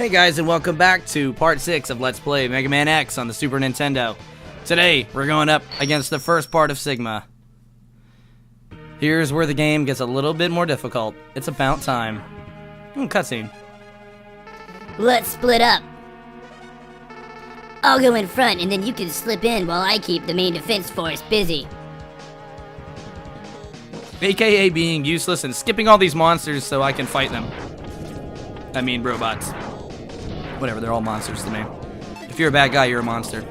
Hey guys, and welcome back to part 6 of Let's Play Mega Man X on the Super Nintendo. Today, we're going up against the first part of Sigma. Here's where the game gets a little bit more difficult. It's about time. Cutscene. Let's split up. I'll go in front and then you can slip in while I keep the main defense force busy. AKA being useless and skipping all these monsters so I can fight them. I mean robots. Whatever, they're all monsters to me. If you're a bad guy, you're a monster.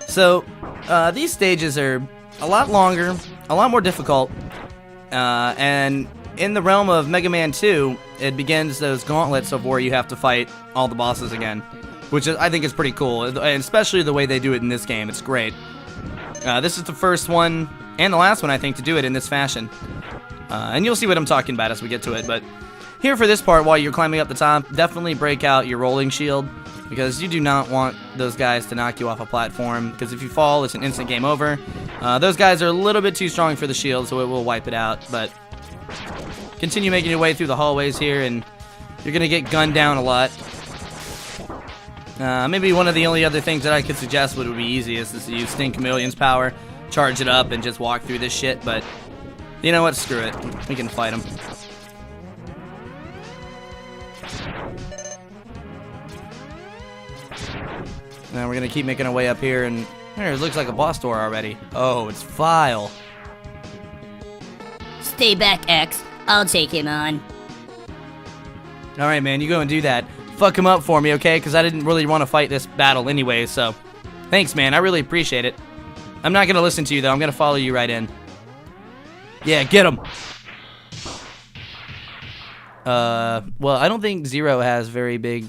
So, these stages are a lot longer, a lot more difficult, and in the realm of Mega Man 2, it begins those gauntlets of where you have to fight all the bosses again, which I think is pretty cool, and especially the way they do it in this game. It's great. This is the first one, and the last one, I think, to do it in this fashion. And you'll see what I'm talking about as we get to it, but here for this part, while you're climbing up the top, definitely break out your rolling shield, because you do not want those guys to knock you off a platform, because if you fall, it's an instant game over. Those guys are a little bit too strong for the shield, so it will wipe it out, but continue making your way through the hallways here, and you're going to get gunned down a lot. Maybe one of the only other things that I could suggest would be easiest is to use Sting Chameleon's power, charge it up, and just walk through this shit, but you know what, screw it. We can fight him. Now we're gonna keep making our way up here, and there, it looks like a boss door already. Oh, it's File. Stay back, X. I'll take him on. Alright, man, you go and do that. Fuck him up for me, okay? Because I didn't really want to fight this battle anyway, so thanks, man. I really appreciate it. I'm not gonna listen to you, though. I'm gonna follow you right in. Yeah, get him! Well, I don't think Zero has very big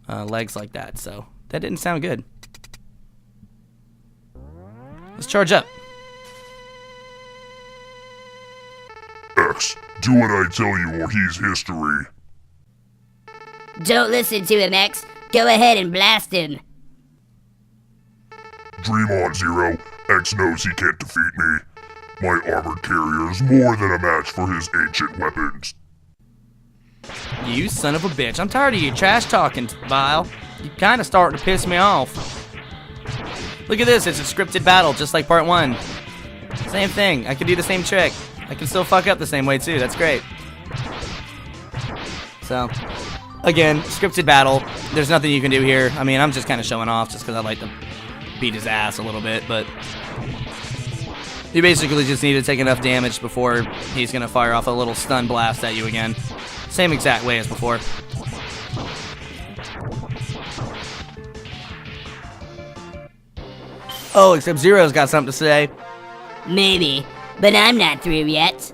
legs like that, so that didn't sound good. Let's charge up. X, do what I tell you or he's history. Don't listen to him, X. Go ahead and blast him. Dream on, Zero. X knows he can't defeat me. My armored carrier is more than a match for his ancient weapons. You son of a bitch. I'm tired of you trash talking, Vile. You're kind of starting to piss me off. Look at this. It's a scripted battle, just like part 1. Same thing. I can do the same trick. I can still fuck up the same way, too. That's great. So, again, scripted battle. There's nothing you can do here. I mean, I'm just kind of showing off just because I like to beat his ass a little bit, but you basically just need to take enough damage before he's going to fire off a little stun blast at you again. Same exact way as before. Oh, except Zero's got something to say. Maybe, but I'm not through yet.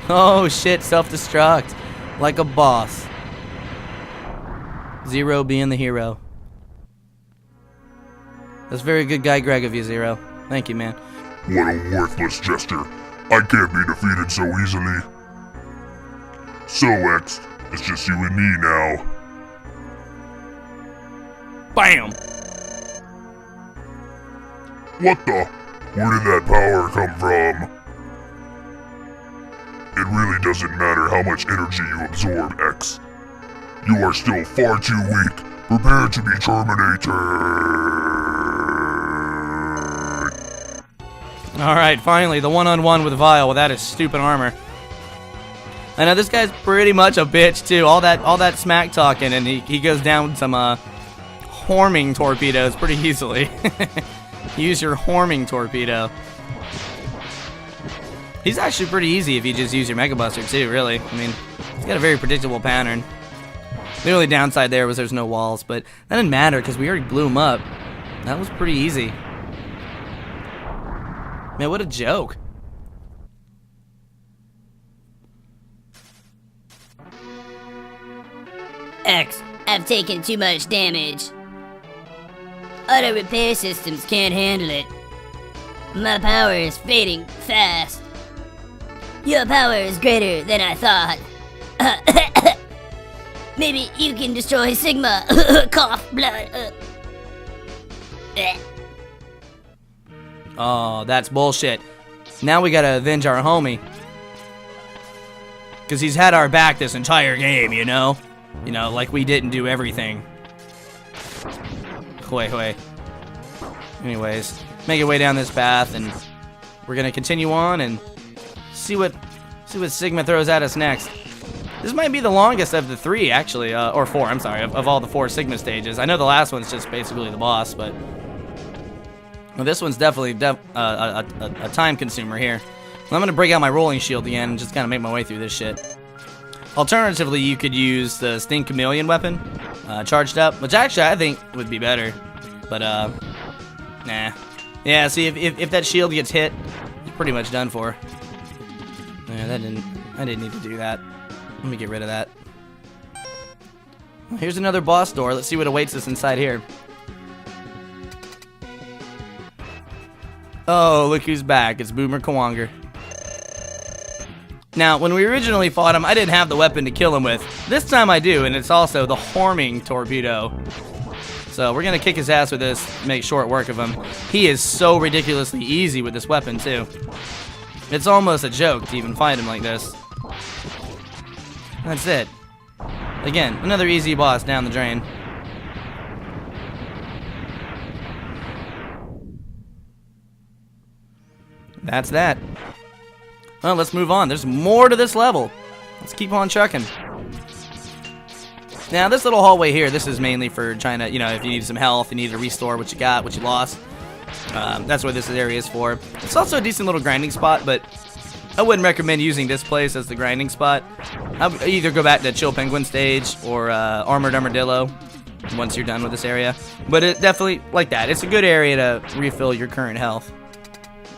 Oh shit, self-destruct. Like a boss. Zero being the hero. That's very good guy Greg of you, Zero. Thank you, man. What a worthless gesture. I can't be defeated so easily. So, X, it's just you and me now. BAM! What the? Where did that power come from? It really doesn't matter how much energy you absorb, X. You are still far too weak. Prepare to be terminated. Alright, finally, the one-on-one with Vile without his stupid armor. I know this guy's pretty much a bitch, too. All that smack talking, and he goes down with some, homing torpedoes pretty easily. Use your homing torpedo. He's actually pretty easy if you just use your Mega Buster, too, really. I mean, he's got a very predictable pattern. The only downside there was there's no walls, but that didn't matter because we already blew him up. That was pretty easy. Man, what a joke. X, I've taken too much damage. Auto repair systems can't handle it. My power is fading fast. Your power is greater than I thought. Maybe you can destroy Sigma. Cough, blood. Oh, that's bullshit. Now we gotta avenge our homie. Because he's had our back this entire game, you know? You know, like we didn't do everything. Wait. Anyways, make your way down this path, and we're gonna continue on and see what Sigma throws at us next. This might be the longest of the 3, actually, or 4. I'm sorry, of all the 4 Sigma stages. I know the last one's just basically the boss, but well, this one's definitely a time consumer here. I'm gonna break out my rolling shield again and just kind of make my way through this shit. Alternatively, you could use the Sting Chameleon weapon, charged up, which actually I think would be better. But nah. Yeah, see, if that shield gets hit, it's pretty much done for. Yeah, I didn't need to do that. Let me get rid of that. Here's another boss door. Let's see what awaits us inside here. Oh, look who's back. It's Boomer Kawanger. Now, when we originally fought him, I didn't have the weapon to kill him with. This time I do, and it's also the Horming Torpedo. So we're going to kick his ass with this, make short work of him. He is so ridiculously easy with this weapon, too. It's almost a joke to even fight him like this. That's it. Again, another easy boss down the drain. That's that. Well, let's move on. There's more to this level. Let's keep on trucking. Now, this little hallway here, this is mainly for trying to, you know, if you need some health, you need to restore what you got, what you lost. That's what this area is for. It's also a decent little grinding spot, but I wouldn't recommend using this place as the grinding spot. I'll either go back to Chill Penguin stage or Armored Armadillo once you're done with this area. But it definitely, like that, it's a good area to refill your current health.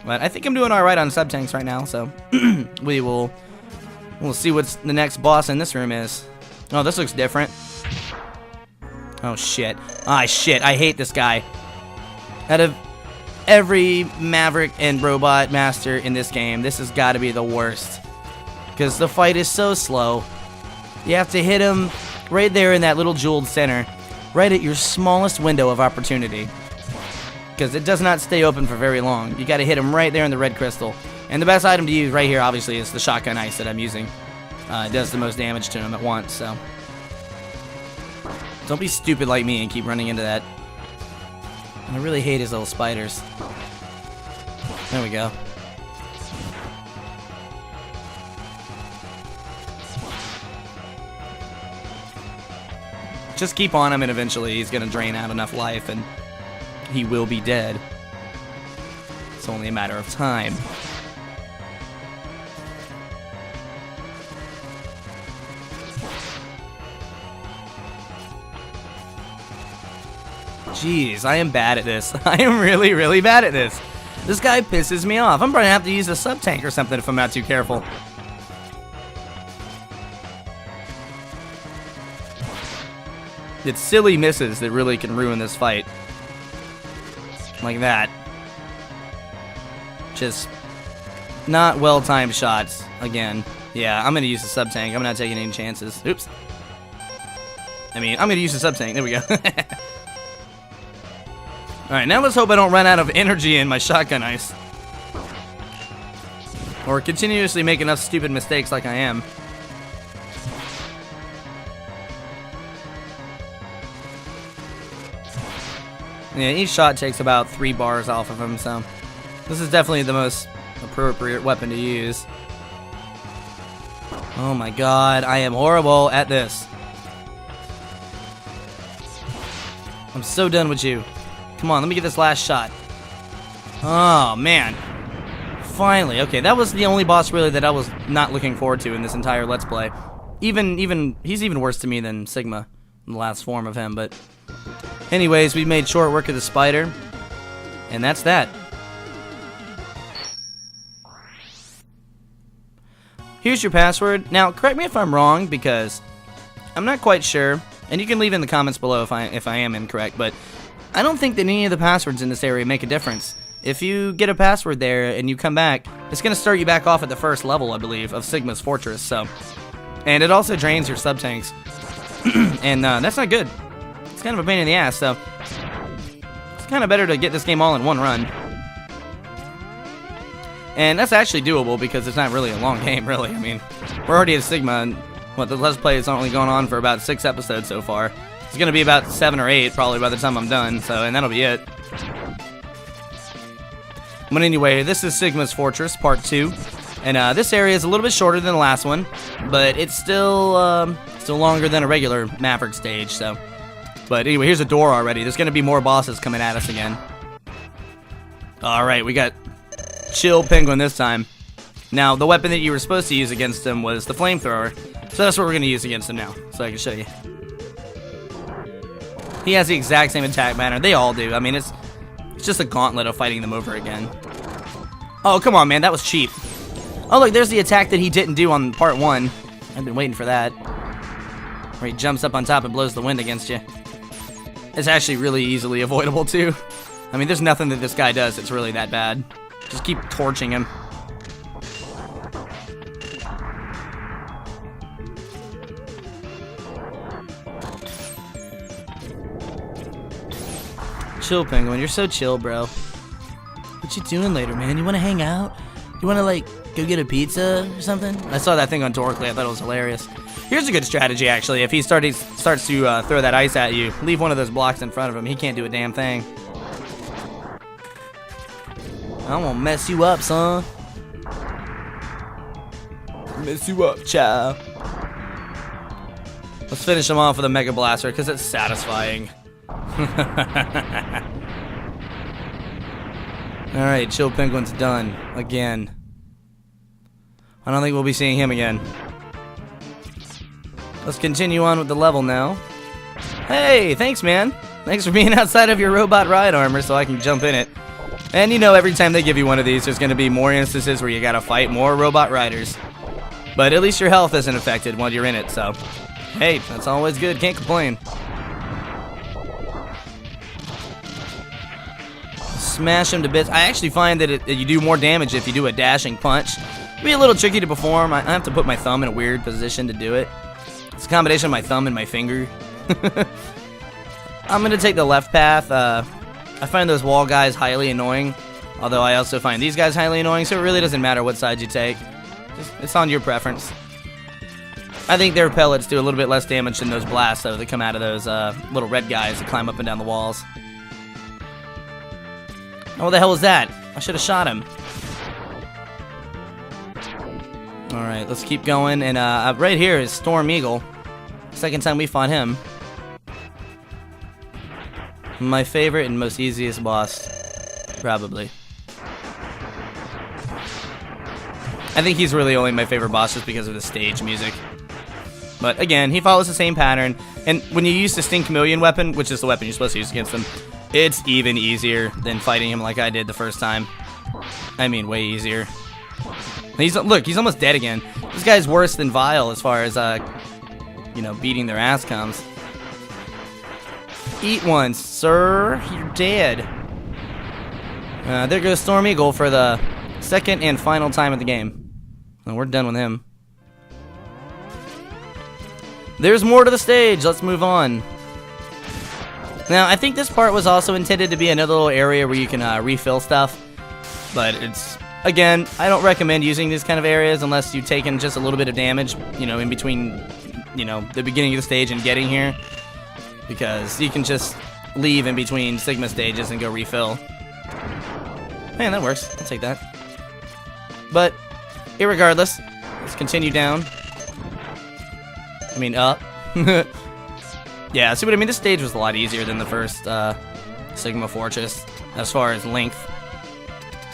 But I think I'm doing alright on sub-tanks right now, so we'll see what the next boss in this room is. Oh, this looks different. Oh, shit. Ah, shit, I hate this guy. Out of every Maverick and Robot Master in this game, this has got to be the worst. Because the fight is so slow. You have to hit him right there in that little jeweled center, right at your smallest window of opportunity. Because it does not stay open for very long. You got to hit him right there in the red crystal. And the best item to use right here, obviously, is the shotgun ice that I'm using. It does the most damage to him at once, so don't be stupid like me and keep running into that. And I really hate his little spiders. There we go. Just keep on him, and eventually he's going to drain out enough life, and he will be dead. It's only a matter of time. Jeez, I am bad at this. I am really, really bad at this. This guy pisses me off. I'm probably gonna have to use a sub-tank or something if I'm not too careful. It's silly misses that really can ruin this fight. Like that. Just not well-timed shots. Again. Yeah, I'm gonna use the sub-tank. I'm not taking any chances. Oops. I'm gonna use the sub-tank. There we go. Alright, now let's hope I don't run out of energy in my shotgun ice. Or continuously make enough stupid mistakes like I am. Yeah, each shot takes about 3 bars off of him, so this is definitely the most appropriate weapon to use. Oh my god, I am horrible at this. I'm so done with you. Come on, let me get this last shot. Oh, man. Finally. Okay, that was the only boss, really, that I was not looking forward to in this entire Let's Play. He's even worse to me than Sigma, the last form of him, but anyways, we made short work of the spider, and that's that. Here's your password. Now, correct me if I'm wrong, because I'm not quite sure, and you can leave in the comments below if I am incorrect, but I don't think that any of the passwords in this area make a difference. If you get a password there and you come back, it's going to start you back off at the first level, I believe, of Sigma's Fortress, so. And it also drains your sub-tanks. And that's not good. It's kind of a pain in the ass, so it's kind of better to get this game all in one run. And that's actually doable because it's not really a long game, really. I mean, we're already at Sigma, and the Let's Play is only going on for about 6 episodes so far. It's going to be about 7 or 8 probably by the time I'm done, and that'll be it. But anyway, this is Sigma's Fortress, Part 2. And this area is a little bit shorter than the last one, but it's still longer than a regular Maverick stage, so. But anyway, here's a door already. There's going to be more bosses coming at us again. Alright, we got Chill Penguin this time. Now, the weapon that you were supposed to use against him was the flamethrower, so that's what we're going to use against him now, so I can show you. He has the exact same attack pattern. They all do. I mean, it's just a gauntlet of fighting them over again. Oh, come on, man. That was cheap. Oh, look, there's the attack that he didn't do on part 1. I've been waiting for that. Where he jumps up on top and blows the wind against you. It's actually really easily avoidable, too. I mean, there's nothing that this guy does that's really that bad. Just keep torching him. Chill, Penguin. You're so chill, bro. What you doing later, man? You want to hang out? You want to, like, go get a pizza or something? I saw that thing on Dorkly. I thought it was hilarious. Here's a good strategy, actually. If he starts to throw that ice at you, leave one of those blocks in front of him. He can't do a damn thing. I'm gonna mess you up, son. Mess you up, child. Let's finish him off with a Mega Blaster, because it's satisfying. Alright, Chill Penguin's done. Again. I don't think we'll be seeing him again. Let's continue on with the level now. Hey, thanks, man. Thanks for being outside of your robot ride armor so I can jump in it. And you know, every time they give you one of these, there's going to be more instances where you gotta fight more robot riders. But at least your health isn't affected while you're in it, so... Hey, that's always good. Can't complain. Smash him to bits. I actually find that you do more damage if you do a dashing punch. It'd be a little tricky to perform. I have to put my thumb in a weird position to do it. It's a combination of my thumb and my finger. I'm gonna take the left path. I find those wall guys highly annoying, although I also find these guys highly annoying, so it really doesn't matter what side you take. It's on your preference. I think their pellets do a little bit less damage than those blasts, though, that come out of those little red guys that climb up and down the walls. Oh, what the hell was that? I should have shot him. Alright, let's keep going. And right here is Storm Eagle. Second time we fought him. My favorite and most easiest boss. Probably. I think he's really only my favorite boss just because of the stage music. But again, he follows the same pattern. And when you use the Sting Chameleon weapon, which is the weapon you're supposed to use against him, it's even easier than fighting him like I did the first time. I mean, way easier. Look, he's almost dead again. This guy's worse than Vile as far as, you know, beating their ass comes. Eat one, sir. You're dead. There goes Storm Eagle for the second and final time of the game. And we're done with him. There's more to the stage. Let's move on. Now, I think this part was also intended to be another little area where you can refill stuff. But it's, again, I don't recommend using these kind of areas unless you've taken just a little bit of damage, you know, in between, you know, the beginning of the stage and getting here. Because you can just leave in between Sigma stages and go refill. Man, that works. I'll take that. But, irregardless, let's continue down. I mean, up. Yeah, see what I mean? This stage was a lot easier than the first Sigma Fortress as far as length.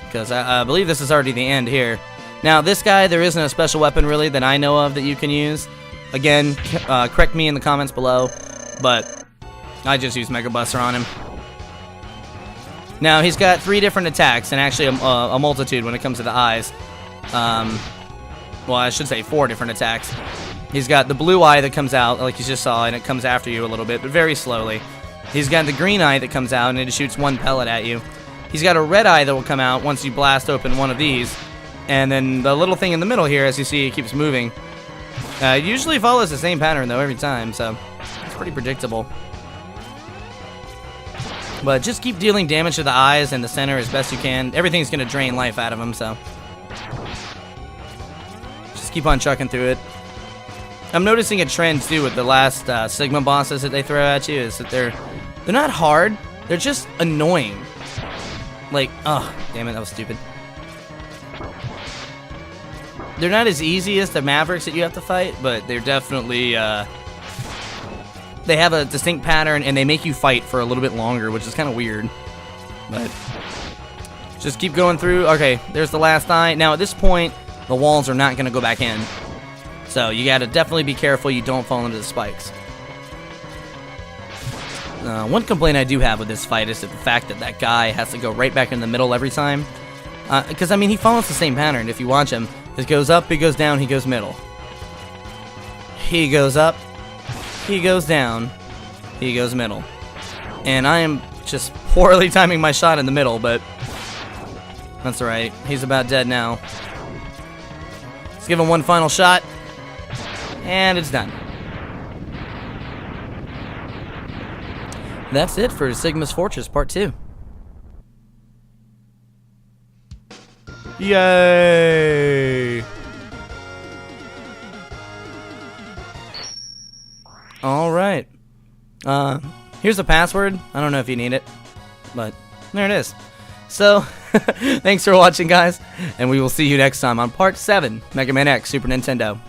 Because I believe this is already the end here. Now, this guy, there isn't a special weapon really that I know of that you can use. Again, correct me in the comments below, but I just used Mega Buster on him. Now, he's got 3 different attacks, and actually a multitude when it comes to the eyes. Well, I should say 4 different attacks. He's got the blue eye that comes out, like you just saw, and it comes after you a little bit, but very slowly. He's got the green eye that comes out, and it shoots 1 pellet at you. He's got a red eye that will come out once you blast open one of these. And then the little thing in the middle here, as you see, it keeps moving. It usually follows the same pattern, though, every time, so it's pretty predictable. But just keep dealing damage to the eyes and the center as best you can. Everything's going to drain life out of him, so Just keep on chucking through it. I'm noticing a trend too with the last Sigma bosses that they throw at you is that they're not hard, they're just annoying. Like, oh, damn it, that was stupid. They're not as easy as the Mavericks that you have to fight, but they're definitely, they have a distinct pattern and they make you fight for a little bit longer, which is kind of weird. But just keep going through. Okay, there's the last eye. Now at this point, the walls are not going to go back in. So you got to definitely be careful you don't fall into the spikes. One complaint I do have with this fight is that the fact that that guy has to go right back in the middle every time. Because, I mean, he follows the same pattern. If you watch him, it goes up, he goes down, he goes middle. He goes up, he goes down, he goes middle. And I am just poorly timing my shot in the middle, but that's alright. He's about dead now. Let's give him one final shot. And it's done. That's it for Sigma's Fortress Part 2. Yay! Alright. Here's the password. I don't know if you need it, but there it is. So, thanks for watching, guys, and we will see you next time on Part 7, Mega Man X Super Nintendo.